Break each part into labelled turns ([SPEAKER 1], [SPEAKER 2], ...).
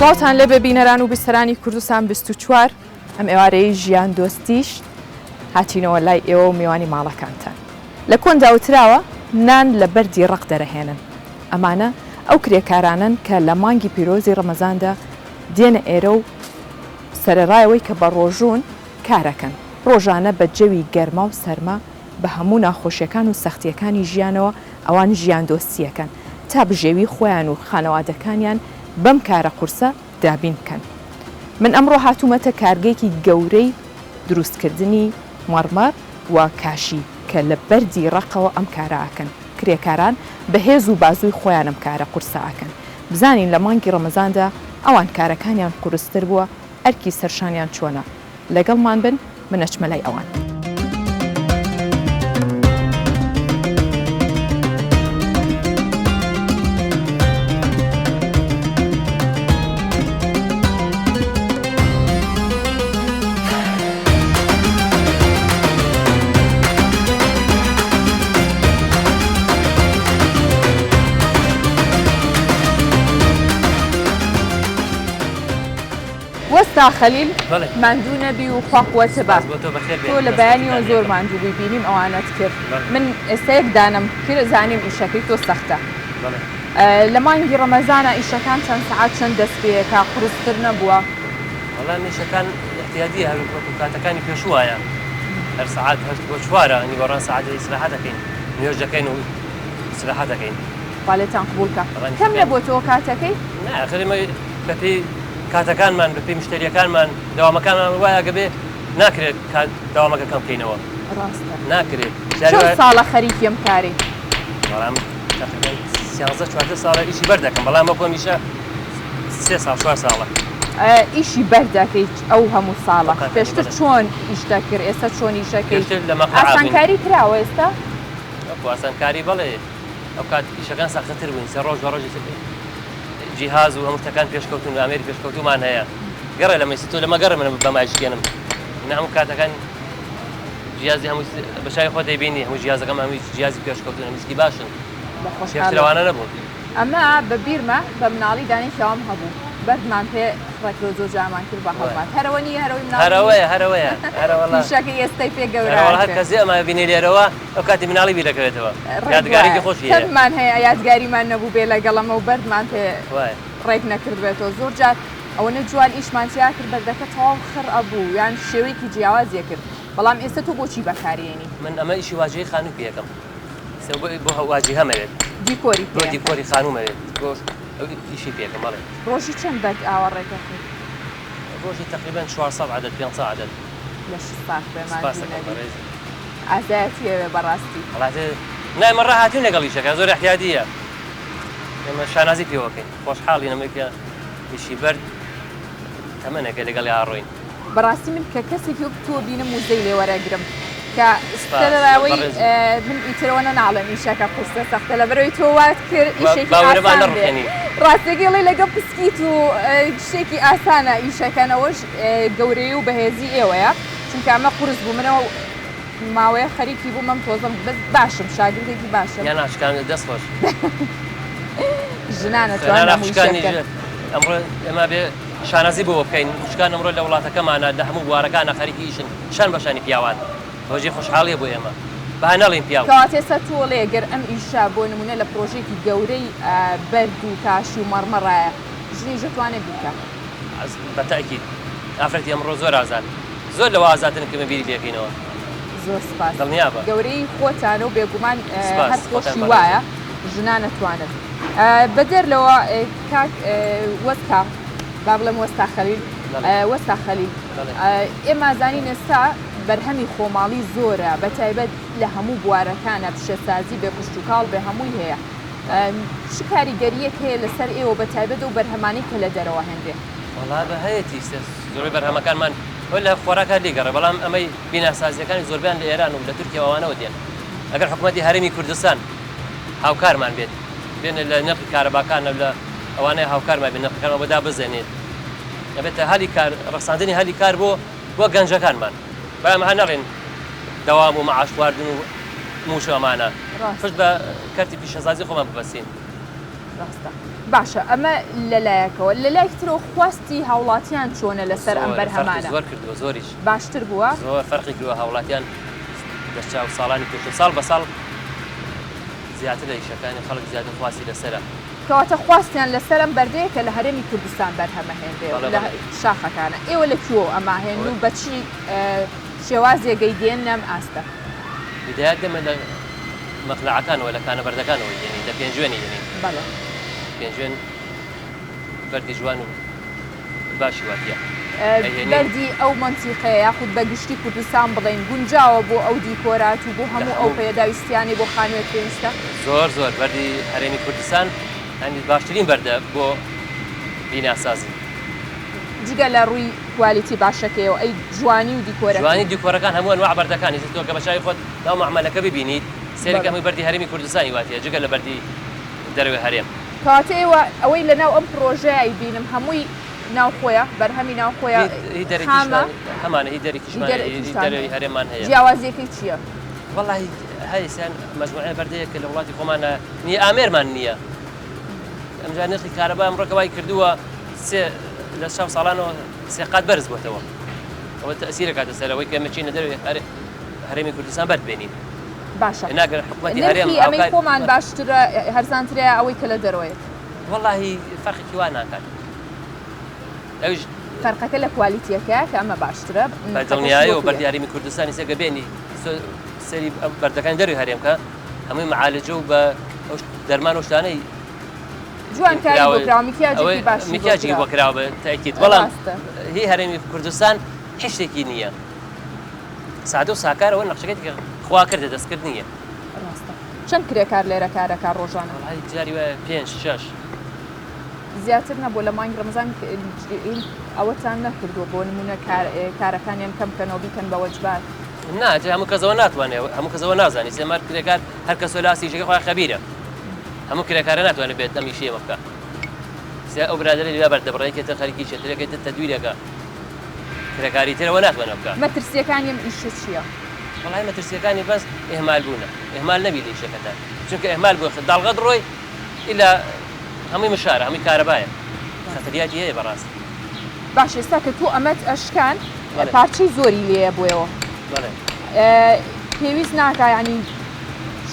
[SPEAKER 1] سڵاتان لێ بە بینەران و بیسەرانی کوردستان 24 ئەم ئێوارەی ژیان دۆستیش هاتینەوە لای ئێوە و میوانی ماڵەکانتان. لە کۆندا وتراوە نان لە بەردی ڕق دەرەهێنن. ئەمانە ئەو کرێکارانن کە لە مانگی پیرۆزی ڕەمەزاندا دێنە ئێرە و سەرەڕایەوەی کە بە ڕۆژوون کارەکەن. ڕۆژانە بە جەوی گەرما و سەرما بە هەموو ناخۆشیەکان و سەختیەکانی ژیانەوە ئەوان ژیان دۆستیەکەن تا بژێوی خۆیان و خانەوادەکانیان بەم کارە قورسە دابین بکەن. من ئەمڕۆ هاتوومەتە کارگەیەکی گەورەی دروستکردنی مەڕمەڕ و کاشی کە لە بەردی ڕقەوە ئەم کارەکەن. کرێکاران بەهێز و بازووی خۆیان ئەم کارە قورسەکەن. بزانین لە مانگی ڕەمەزاندا ئەوان کارەکانیان قورستر بووە، ئەرکی سەرشانیان چۆنە. لەگەڵمان بن منەچمە لای ئەوان. وەستا خەلیل ماندوو نەبی و خواقوەتە بە تۆ لە بەیانیەوە زۆر ماندوو ببینیم ئەوانەت کرد. من ئێستا یەک دانم کرد زانیم ئیشەکەی تۆ سەختە. لە مانگی ڕەمەزانە ئیشەکان چەند سەعات چەند دەست پێیەکە قورستر نەبووە؟
[SPEAKER 2] وەڵام ئیشەکان احتیاجی هەروەکو کاتەکانی پێشوایە. هەر سەعات 8 بۆ 4 نیوەڕۆن سەعات ئیستراحەت دەکەین، نوێژ دەکەین و ئیستراحەت دەکەین.
[SPEAKER 1] خاڵێتان قبوڵکە. کەم لە بۆ تۆ کاتەکەی؟
[SPEAKER 2] ناخرمە بەپێی کاتەکانمان بەپێی مشتریەکانمان داوامەکانمان وایە گەبێ ناکرێت داوامەکە کەم بکەینەوە.
[SPEAKER 1] ڕاستە
[SPEAKER 2] ناکرێت.
[SPEAKER 1] چەند ساڵە خەریکی ئەم کارێ؟
[SPEAKER 2] بەڵام 13-14 ساڵە ئیشی بەردەکەم، بەڵام وەکو هەمیشە 3 ساڵ 4 ساڵە
[SPEAKER 1] ئیشی بەردەکەیت ئەو هەموو ساڵە. پێشتر چۆن ئیش دەکرد، ئێستا چۆن ئیشەکەی؟ ئاسانکاری کراوە ئێستا؟
[SPEAKER 2] ئاسانکاری بەڵێ ئەو کات ئیشەکان سەختتر بووین، سێ ڕۆژ بە ڕۆژی جیهاز و هەموو شتەکان پێشکەوتون و ئامێری پێشکەوتومان هەیە. گەڕێ لە مەیسی تۆ لەمە گەڕێ من بەماشکێنم. هەموو کاتەکان جیازی هەموو بەشای خۆ دەیبینی، هەموو جیازەکەم هەمووی جیازی پێشکەوتون هەمیسکی باشن. شێفتراوانە نەبوون. ئەمە
[SPEAKER 1] بە بیرمە بە مناڵی دانێکیاوام هەبوو. بەردمان پێ ڕێکرۆ زۆر جامان کرد بە هەڵمات. هەرەوە نیە هەرەوەی مناڵ؟
[SPEAKER 2] هەرەوەیە.
[SPEAKER 1] ئیشەکەی ئێستای پێ گەورە.
[SPEAKER 2] هەر کەسێ ئەمە بینی لێرەوە ئەو کاتی مناڵی بیرەکەوێتەوە. یادگاریی خۆشی هەیە.
[SPEAKER 1] کەممان هەیە یادگاریمان نەبوو بێ لەگەڵەمە و بەردمان پێ ڕێک نەکردبێتەوە. زۆر جار ئەوەنە جوان ئیشمانچیا کرد بەردەکە تەواو خڕ ئەبوو یان شێوەیەکی جیاوازیە کرد. بەڵام ئێستا تۆ بۆچی بەکارێنی؟
[SPEAKER 2] من ئەمە ئیشی واژەی خانوو پێەکەم. بۆ واجی هەمەوێت دیکۆری خانوومەوێت ئیشی پێکەم بەڵێ.
[SPEAKER 1] ڕۆژی چەند بەک ئاوەڕێکە کرد؟
[SPEAKER 2] ڕۆژی تقریبان 400 عدد 500 عدد
[SPEAKER 1] لە شسپاس ئازایەتی ئەوێ بەڕاستی.
[SPEAKER 2] نایمە ڕاهاتین لەگەڵ ئیشەکە زۆر احتیاجیە. ئێمە شانازی پێوەکەین، خۆشحاڵی نەمەکە ئیشی بەرد تەمەنێکە لەگەڵ ئاڕۆین.
[SPEAKER 1] بەڕاستی من کە کەسێکی وەک تۆ بینم وزەی لێ وەرەگرم کە سەرراوی من ئیترەوە نەناڵم ئیشەکە قورسە سەختە لەبەرەوەی تۆ وات کرد ئیشێکی ئاسان بێ. ڕاستەگەڵی لەگەڵ پسکیت و شتێکی ئاسانە ئیشەکەنەوەش گەورەی و بەهێزی ئێوەیە، چونکە ئەمە قورس بوو منەوە ماوەیە خەریکی بوو مەم تۆزم بەس باشم شاگردێکی باشم.
[SPEAKER 2] یان ناشکان دەست خۆش
[SPEAKER 1] ژنانە
[SPEAKER 2] ئەمڕۆ ئێمە بێ شانازی بۆ بکەین. شکان ئەمڕۆ لە وڵاتەکەمانە لە هەموو بوارەکانە خەریکی ئیشن شان بەشانی پیاوان. ڕۆژی خۆشحاڵیە بۆ ئێمە با نەڵین پیاو.
[SPEAKER 1] کەواتێستا تۆڵێ گەر ئەم ئیشا بۆ نمونە لە پرۆژێکی گەورەی بەرد و کاشی و مەڕمەڕایە ژنی دەتوانێت بیکە؟
[SPEAKER 2] بەتاکید ئافرەتی ئەمڕۆ زۆر ئازاد، زۆر لەوە ئازادن کە بیری پێکەینەوە.
[SPEAKER 1] زۆر سپاس.
[SPEAKER 2] دڵنیا بە
[SPEAKER 1] گەورەی خۆتانە و بێگومان هەر خۆشی وایە ژنان نەتوانن. بەدەر لەوە کاک وەستا با بڵێم وەستا خەلیل، وەستا خەلیل ئێمە زانین ئێستا بەرهەمی خۆماڵی زۆرە بە تایبەت لە هەموو بوارەکانە پیشەسازی بێ پشت و کاڵ بێ هەمووی هەیە. چ کاریگەریەک هەیە لەسەر ئێوە بە تایبەت و بەرهەمانی کە لە دەرەوە هەندێک؟
[SPEAKER 2] وەڵا بە هەیەی زۆربەی بەرهەمەکانمان لە خۆراکە لێگەڕێ، بەڵام ئەمەی بیناسازیەکانی زۆربیان لە ئێران و لە تورکیاوانەوە دێن. ئەگەر حکوومەتی هەرێمی کوردستان هاوکارمان بێت بێنە لە نرخی کارەباکانە لە ئەوانەیە هاوکارمان بێن نرخەکانەوە بەدا بزێنێت، ئەبێتە هەلی کار ڕەخساندنی هەلی کار بۆ گەنجەکانمان. بەڵام هە نەڵێن دەوام و مەعاش خواردن و موش ئەمانە پشت بە کەرتی پیشەسازی خۆمان ببەستین.
[SPEAKER 1] باشە ئەمە لەلایەکەوە لە لای ترەوە خواستی هاوڵاتیان چۆنە لەسەر ئەم بەرهەمانە
[SPEAKER 2] زۆر کردووە زۆریش
[SPEAKER 1] باشتر بووە
[SPEAKER 2] زۆر فەرقی کردووە هاوڵاتیان دەستچاو ساڵانی پێشوو ساڵ بە ساڵ زیاتر لە ئیشەکانی خەڵک زیاتر خواستی لەسەرە
[SPEAKER 1] کەواتە خواستیان لەسەرم بەردەیە کە لە هەرێمی کوردستان بەرهەمە هێندێ لە شاخەکانە ئێوە لە کوێ ئەماهێن و بەچی شێوازێگەی دێن لەم ئاستە
[SPEAKER 2] بدايات دەمە لە مەخلەعەکانەوە لە کانە بەردەکانەوە یعنی لە پێنجوێنی یعنی
[SPEAKER 1] بەڵێ
[SPEAKER 2] پێنجوێن بەردی جوان و باشی واتیە
[SPEAKER 1] بەردی ئەو منتیقەیە یاخود بە گشتی کوردستان بڵێن گونجاوە بۆ ئەو دیکۆرات و بۆ هەموو ئەو پێداویستیانی بۆ خانوێت پێویستە
[SPEAKER 2] زۆر زۆر بەردی هەرێمی کوردستان هەنی باشترین بەردە بۆ بیناسازی
[SPEAKER 1] جگە لە ڕووی کوالیتی باشەکەیەوە ئەی جوانی و دیکۆرە
[SPEAKER 2] جوانی دیکۆرەکان هەموو ئەنواع بەردەکانی تۆ کە بەشای خۆت ناو معاملەکە ببینیت سێرەکە هەمووی بەردی هەرێمی کوردستانی واتیە جگە لە بەردی دەروی هەرێم
[SPEAKER 1] کەواتە ئێوە ئەوەی لەناو ئەم پرۆژەیە بینم هەمووی ناوخۆیە بەرهەمی ناوخۆیە
[SPEAKER 2] هەمانە هی دەرێکی دەروی هەرێمان هەیە
[SPEAKER 1] جیاوازیەکەی چییە؟
[SPEAKER 2] وەڵی هەیەسیان مەجموعە بەردەیە کە لە وڵاتی خۆمانە نییە ئامێرمان نییە ئەمجا نرخی کارەبا ئەمڕۆکەوای کردووە لە شەو ساڵانەوە سێقات بەرز بووتەوە ئەوە تەسیرە کاتە سەرەوەی کە مەچینە دەروی هەرێمی کوردستان بەردبێنین
[SPEAKER 1] باشە
[SPEAKER 2] ناگەر حکوومەتی هەرێم
[SPEAKER 1] ئەمەی خۆمان باشترە هەرزانترەیە ئەوەی کە لە دەرەوەیە
[SPEAKER 2] وەڵی فەرقێکی وا ناکات ئەوش
[SPEAKER 1] فەرقەکە لە کوالیتیەکە کە ئەمە باشترە
[SPEAKER 2] بە دڵنیایی و بەردی هەرێمی کوردستانی سێگە بێنی سەری بەردەکانی دەروی هەرێمکە هەمووی معالجە و بە دەرمان و شتانەی
[SPEAKER 1] جوانکاری بۆکراوە میکیاجێکی باشی
[SPEAKER 2] میکیاجێکی بۆکراوە بە تاکید بەڵام هی هەرێمی کوردستان هیچ شتێکی نییە سادە و ساکارەوە نەخشەکەی کە خوا کردە دەستکرد نییە
[SPEAKER 1] چەند کرێکار لێرە کارەکە ڕۆژانە
[SPEAKER 2] جاری وایە 5-6
[SPEAKER 1] زیاتر نەبوو لە مانگ ڕەمەزان ئەوەتان نەکردووە بۆ نمونە کارەکانیان کەم بکەنەوە بیکەن بە وەجبات
[SPEAKER 2] ناجێ هەموو کەسەوە ناتوانێت هەموو کەسەوە نازانی سێمار کرێکار هەر کەسۆ لاسی یشەکەی خۆی خەبیرە هەموو کرێکارە ناتوانێت بێت ئەم ئیشەیە بکە ئەو برادەری لا بەردەبڕێکێتە خەریکی چێترەکەیتە تەدویرەکە کرێکاری ترەوە ناتوانێت بکە
[SPEAKER 1] مەترسیەکانیم ئیشە چییە؟
[SPEAKER 2] وەڵای مەترسیەکانی بەس ئێهمال بوونە ئێهمال نەبی لە ئیشەکەتان چونکە ئێهمال بووە داڵغەت ڕۆی ئیلا هەمووی مشارە هەمووی کارەبایە خەتەریاتی هەیە بەڕاست
[SPEAKER 1] باش ئێستا کە تو ئەمەت ئەشکان پارچەی زۆری لێە بۆیەوە پێویست ناکە ینی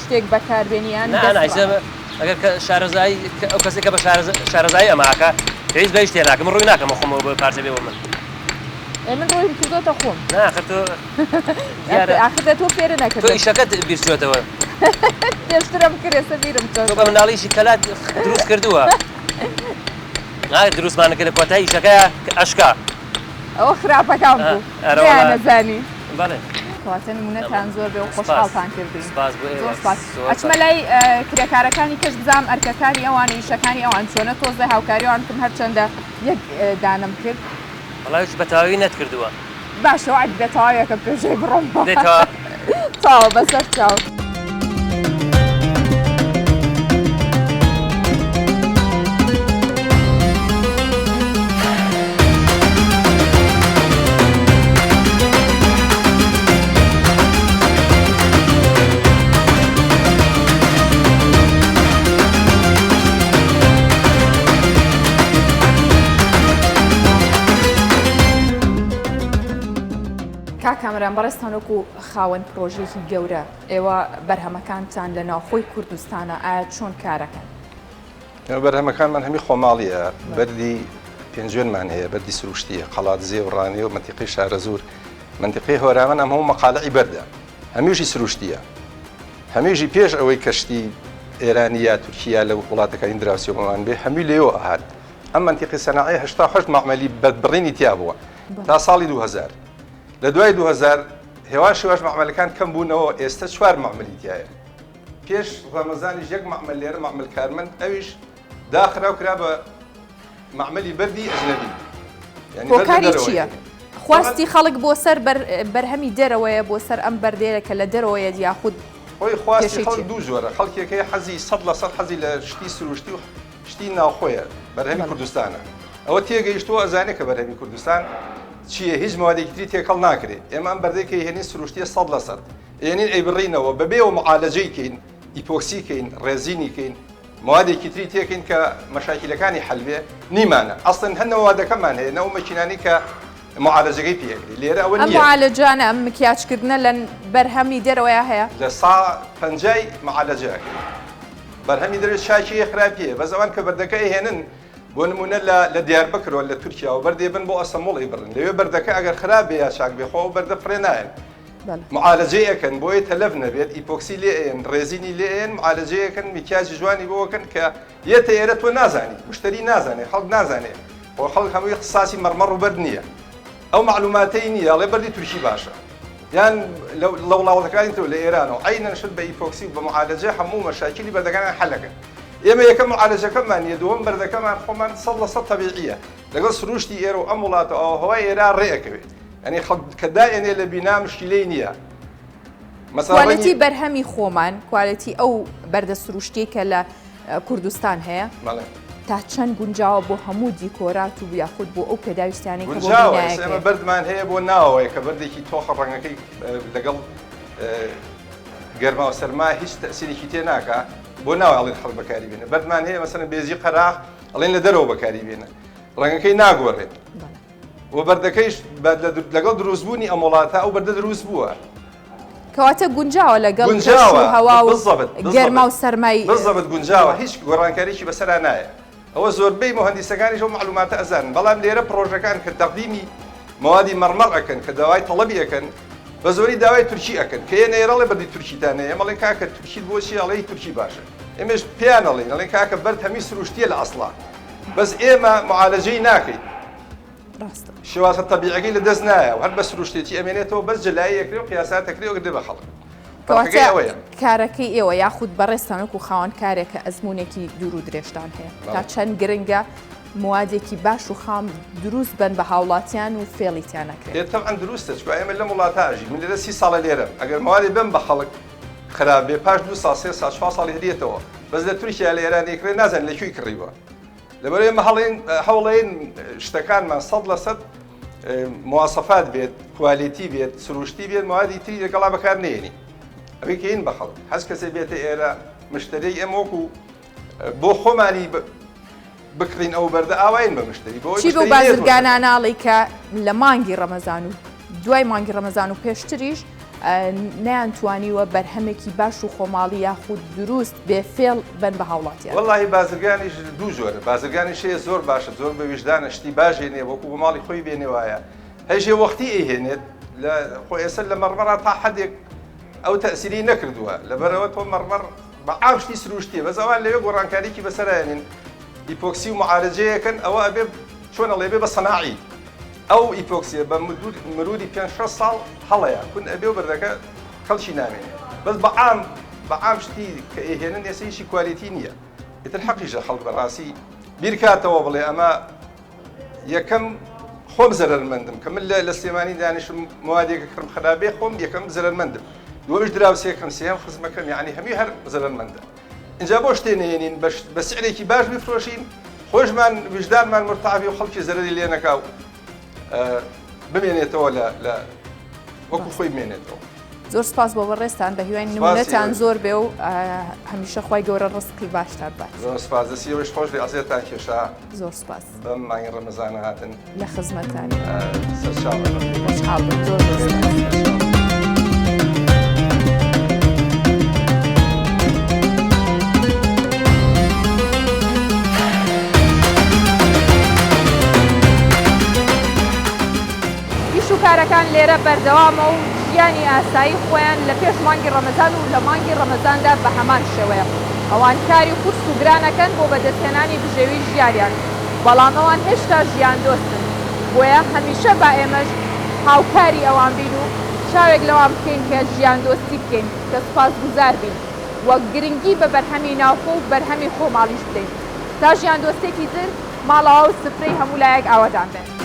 [SPEAKER 1] شتێک بەکاربێنیان
[SPEAKER 2] ئەگەر شارەزایی ئەو کەسێک کە بە شارەزایی ئەماکە پێویست بە شتێ ناکەم ڕووی ناکەم خۆمەوە بە پارچە بێ من
[SPEAKER 1] من ڕۆیم کردۆتە خۆم
[SPEAKER 2] ناخە
[SPEAKER 1] تۆ فێرە نەکرد
[SPEAKER 2] تۆ ئیشەکەت بیرچۆتەوە
[SPEAKER 1] پێشترم کرێسە بیرم
[SPEAKER 2] بە مناڵیشی کەلات دروست کردووە دروستمانەکە لە کۆتایی ئیشەکەیە ئەشکا
[SPEAKER 1] ئەوە خراپەکان بوو نەزانی
[SPEAKER 2] بەڵێ
[SPEAKER 1] کەواتە نمونەتان زۆر بێ و خۆشحاڵتان کردین ئەچمە لای کرێکارەکانی کەش بزانم ئەرکەکانی ئەوان ئیشەکانی ئەوان چۆنە تۆزە هاوکاریەوان کەم هەرچەندە یەک دانم کرد
[SPEAKER 2] وەڵاویش بەتەواوی نەتکردووە
[SPEAKER 1] باشەوە عەد بێتەواویەکە پێشەی بڕۆم چاوە بەسەر چاو کامەران بەڕێستانۆک و خاوەن پرۆژێکی گەورە ئێوە بەرهەمەکانتان لە ناوخۆی کوردستانە ئایا چۆن کارەکەن؟
[SPEAKER 3] بەرهەمەکانمان هەمی خۆماڵیە بەردی پێنجوێنمان هەیە بەردی سروشتیە قەڵاتزێ و ڕانێ و منتیقی شارەزور منتیقی هۆراوان ئەم هەموو مەقالەی بەردە هەمیشی سروشتیە هەمیژی پێش ئەوەی کەشتی ئێرانی یا تورکیا لە وڵاتەکانی دراوسێەوەمان بێ هەمووی لێەوە ئاهات ئەم منتیقی سەناعی 88 معمەلی بەدبڕینی تیا بووە تا ساڵی 2000 لە دوای 2000 هێوان شێواش معمەلەکان کەم بوونەوە ئێستا 4 معمەلی تایە پێش ڕەمەزانیش یەک معمەل لێرە معمەل کارمەند ئەویش داخرا و کرا بە معمەلی بەردی ئەجنەبی
[SPEAKER 1] هۆکاری چییە؟ خواستی خەڵک بۆ سەر بەرهەمی دەرەوەیە بۆ سەر ئەم بەردێرە کە لە دەرەوەیە یاخود
[SPEAKER 3] خۆی خواستی خەڵک دوو جۆرە خەڵکێکەکەی حەزی 100% حەزی لە شتی سروشتی و شتی ناوخۆیە بەرهەمی کوردستانە ئەوە تێگەیشتووە ئەزانێت کە بەرهەمی کوردستان چییە هیچ مادێکی تری تێکەڵ ناکرێت ئێمە ئەم بەردەیەکەی هێنین سروشتیە 100% هێنین ئەیبڕینەوە بەبێەوە معالەجەی کەین ئیپۆکسیکەین ڕێزینیکەین موادێکی تری تێکین کە مەشاکیلەکانی حەلبێ نیمانە ئەسڵن هەر موادەکەمان هەیە نەو مەکینانی کە معالەجەکەی پێکری لێرە ئەوە
[SPEAKER 1] ئەم معالەجانە ئەم مکیاجکردنە لە بەرهەمی دەرەوەیە هەیە
[SPEAKER 3] لە سا 50 معالەجەکە بەرهەمی دەرێت شاکی خراپیە بەس ئەوان کە بەردەکەی هێنن بۆ نمونە لە دیاربکرەوە لە تورکیا و بەردێ بن بۆ ئەسەمۆڵی بڕن لەوێ بەردەکە ئەگەر خراپ بێ یا چاک بێخۆ و بەردە فڕێ نایەن معالەجەیەکەن بۆی تەلەف نەبێت ئیپۆکسی لێن ڕێزینی لێن معالەجەیەکەن میکیاجی جوانی بۆکەن کە یەتە ئێرە تۆ نازانی مشتری نازانێ خەڵک نازانێ بۆ خەڵک هەمووی قساسی مەرمەڕ و بەرد نییە ئەو معلوماتەی نییە ئەڵێ بەردی تورکی باشە یان لە وڵاتەکانی تۆ لە ئێرانەوە عینەن شت بە ئیپۆکسی و بە معالەجە هەموو مەشاکیلی بەردەکانیان حەلەکەن ئێمە یەکەم معالەجەکەمان نیە دووەم بەردەکەمان خۆمان 100% تەبیعیە لەگەڵ سروشتی ئێرە و ئەم وڵاتە ئەوهەوای ئێرا ڕێەکەوێت ئەنی خەڵک کە دائێنێ لە بینا مشکلەی نییە
[SPEAKER 1] کوالەتی بەرهەمی خۆمان کوالەتی ئەو بەردە سروشتی کە لە کوردستان هەیە تا چەند گونجاوە بۆ هەموو دیکۆرات و یاخود بۆ ئەو پێداویستیانی کە
[SPEAKER 3] ئێمە بەردمان هەیە بۆ ناوەیە کە بەردێکی تۆخە ڕەنگەکەی لەگەڵ گەرما و سەرما هیچ تەسیرێکی تێ ناکە بۆ ناوەڵێن خەڵک بەکاری بێنە بەردمان هەیە مەسەن بێزی قەراق ئەڵێن لە دەرەوە بەکاری بێنە ڕەنگەکەی ناگۆڕێت و بەردەکەیش لەگەڵ دروستبوونی ئەم وڵاتە ئەو بەردە دروست بووە
[SPEAKER 1] کەواتە گونجاوە لەگەڵ هەوا و گەرما و سەرمای
[SPEAKER 3] بزەبت گونجاوە هیچ گۆڕانکاریی بەسەرا نایە ئەوە زۆربەی مهندسەکانیش ئەو معلوماتە ئەزانن بەڵام لێرە پرۆژەکان کە تەقدیمی موادی مەرمەڕ ئەکەن کە داوای تەڵەبی ئەکەن بە زۆری داوای تورکی ئەکەن کە یەنە ئێرەڵێ بەردی تورکیتانەیە ئەمەڵێن کاکە تورکیت بۆچی ئەڵێی تورکی باشە ئێمەش پێیان ئەڵێن ئەڵێن کاکە بەرد هەمی سروشتیە لە ئەسڵا بەس ئێمە معالەجەی ناکەین شێوازە تەبیعەکەی لە دەست نایە و هەر بە سروشتێتی ئەمێنێتەوە بەس جلایی ئەکرێ و قیاسات ئەکرێ و گردێ بە خەڵک
[SPEAKER 1] کارەکەی ئێوە یاخود بەڕێستانەک و خاوەن کارێکە ئەزمونێکی دوور و درێژدان هەیە تا چەند گرنگە موادێکی باش و خام دروست بن بە هاوڵاتیان و فێڵیتیان نەکرێت
[SPEAKER 3] تەعەن دروستە چکە ئێمە لەم وڵاتاژی من لێرە 30 ساڵە لێرەم ئەگەر موادی بم بە خەڵک خراپ بێ پاش 2 ساڵ 3 ساڵ 4 ساڵی هەدیێتەوە بەس لە تورکیا لە ئێرانێکرێ نازان لەکوێی کڕیوە لەبەر ئێمە هەوڵێن شتەکانمان 100% مواصفات بێت کوالیتی بێت سروشتی بێت موادی تری لەگەڵا بەکار نێنی ئەوەی کەین بە خەڵک هەست کەسێ بێتە ئێرە مشتری ئێمە وەکو بۆ خۆمانی بکڕین ئەو بەردە ئاواین بە مشتری
[SPEAKER 1] چی بۆ بازرگاناناڵی کە لە مانگی ڕەمەزان و دوای مانگی ڕەمەزان و پێشتریش نەیانتوانیوە بەرهەمێکی باش و خۆماڵی یاخود دروست بێ فێڵ بن بە هاوڵاتیان
[SPEAKER 3] وەڵاهی بازرگانیش دوو زۆرە بازرگانی شەیە زۆر باشە زۆر بە ویژدانە شتی باشێنێ وەکو بۆ ماڵی خۆی بێنێ وایە هەیژێ وەختی ئەیهێنێت لە خۆ ئێستا لە مەرمەڕا تا حەدێک ئەو تەسیری نەکردووە لەبەرەوە تۆ مەرمەڕ بە ئاشتی سروشتیە بەس ئەوان لەوێ گۆڕانکاریکی بەسەرایەنین ئیپۆکسی و معالەجەیەکەن ئەوە ئەبێ چۆن ئەڵێ بێ بە سەناعی ئەو ئیپۆکسیە بە مرودی 5-6 ساڵ هەڵەیە کون ئەبێ و بەردەکە خەڵکی نامێنێ بەس بە عام شتی کە ئێهێنن ئێستا هیچی کوالیتی نییە ئیتر حەقیشە خەڵک بەڕاستی بیرکاتەوە بڵێ ئەمە یەکەم خۆم زەرمەندم کە من لە سلێمانی دانیشم موادێکە کڕم خراپێ خۆم یەکەم زەرمەندم دووەمش دراوسێکم سێم خزمەکەم یعنی هەمی هەر زەرمەندە اینجا بۆ شتێنێنین بە سعرێکی باش بفرۆشین خۆشمان وجدانمان مرتاحی و خەڵکی زەرری لێ نەکاو بمێنێتەوە لە وەکو خۆی بمێنێتەوە
[SPEAKER 1] زۆر سپاس بۆ بەڕێستان بە هیوای نمونەتان زۆر بێ و هەمیشە خۆی گەورە ڕستقی باشتر بات
[SPEAKER 3] زۆر سپاس دەسیەوەش خۆش لێ ئازێتان کێشا
[SPEAKER 1] زۆر سپاس
[SPEAKER 3] بەم مانگی ڕەمەزانە هاتن
[SPEAKER 1] لە خزمەتانی
[SPEAKER 3] خۆشحاڵ
[SPEAKER 1] بن زۆر کارەکان لێرە بەردەوامە و ژیانی ئاسایی خۆیان لە پێش مانگی ڕەمەزان و لە مانگی ڕەمەزاندا بە هەمان شێوەیە ئەوان کاری قورس و گرانەکەن بۆ بەدەستهێنانی بژێوی ژیانیان بەڵام ئەوان هێشتا ژیان دۆستن بۆیە هەمیشە با ئێمەش هاوکاری ئەوان بین و چاوێک لەوان بکەین کە ژیان دۆستی بکەین کە سوپاسگوزار بین وەک گرنگی بە بەرهەمی ناوخۆ و بەرهەمی خۆماڵیش بدەین تا ژیان دۆستێکی تر ماڵەوە و سفرەی هەموو لایەک ئاوەدان بێن